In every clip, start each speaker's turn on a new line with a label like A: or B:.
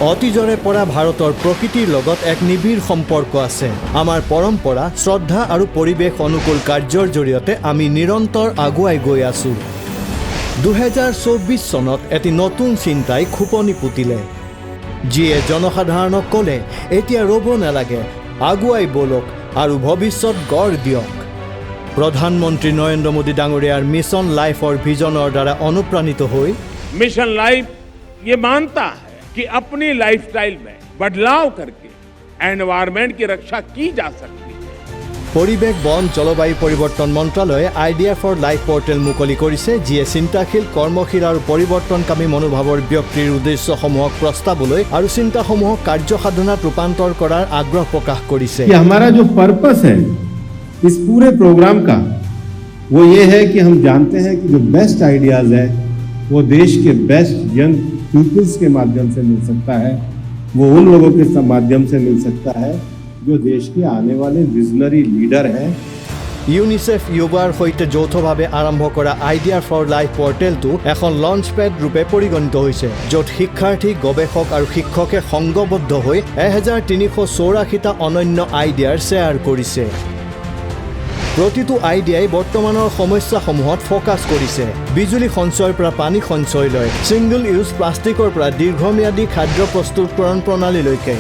A: অতীজৰে পৰা ভাৰতৰ প্ৰকৃতিৰ লগত এক নিবিড় সম্পৰ্ক আছে। আমাৰ পৰম্পৰা, শ্ৰদ্ধা আৰু পৰিৱেশ অনুকূল কাৰ্যৰ জৰিয়তে আমি নিৰন্তৰ আগুৱাই গৈ আছো। 2024 চনত এটি নতুন চিন্তাই খোপনি পুতিলে, যিয়ে জনসাধাৰণক ক'লে এতিয়া ৰ'ব নালাগে, আগুৱাই বলক আৰু ভৱিষ্যত গঢ় দিয়ক। প্ৰধানমন্ত্ৰী নৰেন্দ্ৰ মোদী ডাঙৰীয়াৰ মিছন লাইফৰ ভিজনৰ দ্বাৰা অনুপ্ৰাণিত হৈ
B: मिशन लाइफ ये मानता है कि अपनी लाइफस्टाइल में बदलाव करके एनवायरनमेंट की रक्षा की जा सकती है।
A: পৰিৱেশ বন জলবায়ু পৰিৱৰ্তন মন্ত্ৰালয়ে আইডিয়া ফৰ লাইফ পৰ্টেল মুকলি কৰিছে, যিয়ে চিন্তাশীল, কৰ্মশীল আৰু পৰিৱৰ্তনকামী মনোভাৱৰ ব্যক্তিৰ উদ্দেশ্যসমূহক প্ৰস্তাৱলৈ আৰু চিন্তাসমূহক কাৰ্যসাধনাত ৰূপান্তৰ কৰাৰ আগ্ৰহ প্ৰকাশ কৰিছে।
C: हमारा जो पर्पस है इस पूरे प्रोग्राम का वो ये है कि हम जानते हैं कि जो बेस्ट आइडियाज है वो देश के बेस्ट यंग पीपल्स के माध्यम से मिल सकता है, वो उन लोगों के माध्यम से मिल सकता है जो देश के आने वाले विजनरी लीडर हैं।
A: ইউনিচেফ ইউবাৰ সৈতে যৌথভাৱে আৰম্ভ কৰা আইডিয়া ফৰ লাইফ পৰ্টেলটো এখন লঞ্চ পেড ৰূপে পৰিগণিত হৈছে, য'ত শিক্ষাৰ্থী, গৱেষক আৰু শিক্ষকে সংঘবদ্ধ হৈ 1384টা অনন্য আইডিয়াৰ শ্বেয়াৰ কৰিছে। প্ৰতিটো আইডিয়াই বৰ্তমানৰ সমস্যাসমূহত ফ'কাছ কৰিছে। বিজুলী সঞ্চয়ৰ পৰা পানী সঞ্চয়লৈ, ছিংগল ইউজ প্লাষ্টিকৰ পৰা দীৰ্ঘম্যাদী খাদ্য প্ৰস্তুতকৰণ প্ৰণালীলৈকে,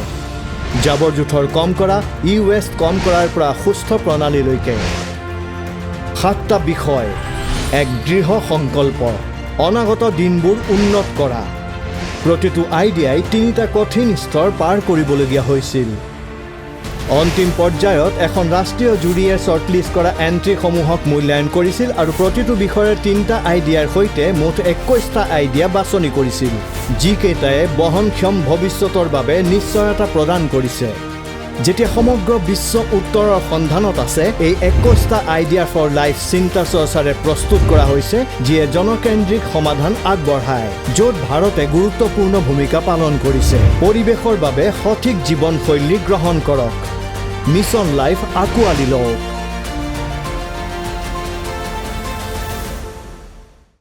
A: জাবৰ জোঁথৰ কম কৰা, ই ৱেষ্ট কম কৰাৰ পৰা সুস্থ প্ৰণালীলৈকে। 7টা বিষয়, এক দৃঢ় সংকল্প, অনাগত দিনবোৰ উন্নত কৰা। প্ৰতিটো আইডিয়াই 3টা কঠিন স্তৰ পাৰ কৰিবলগীয়া হৈছিল। অন্তিম পৰ্যায়ত এখন ৰাষ্ট্ৰীয় জুৰীয়ে শ্বৰ্টলিষ্ট কৰা এণ্ট্ৰিসমূহক মূল্যায়ন কৰিছিল আৰু প্ৰতিটো বিষয়ৰ 3টা আইডিয়াৰ সৈতে মুঠ 21টা আইডিয়া বাছনি কৰিছিল, যিকেইটাই বহনক্ষম ভৱিষ্যতৰ বাবে নিশ্চয়তা প্ৰদান কৰিছে। যেতিয়া সমগ্ৰ বিশ্ব উত্তৰৰ সন্ধানত আছে, এই 21টা আইডিয়া ফৰ লাইফ চিন্তা চৰ্চাৰে প্ৰস্তুত কৰা হৈছে, যিয়ে জনকেন্দ্ৰিক সমাধান আগবঢ়ায়, য'ত ভাৰতে গুৰুত্বপূৰ্ণ ভূমিকা পালন কৰিছে। পৰিৱেশৰ বাবে সঠিক জীৱনশৈলী গ্ৰহণ কৰক, মিছন লাইফ আঁকোৱালি লওক।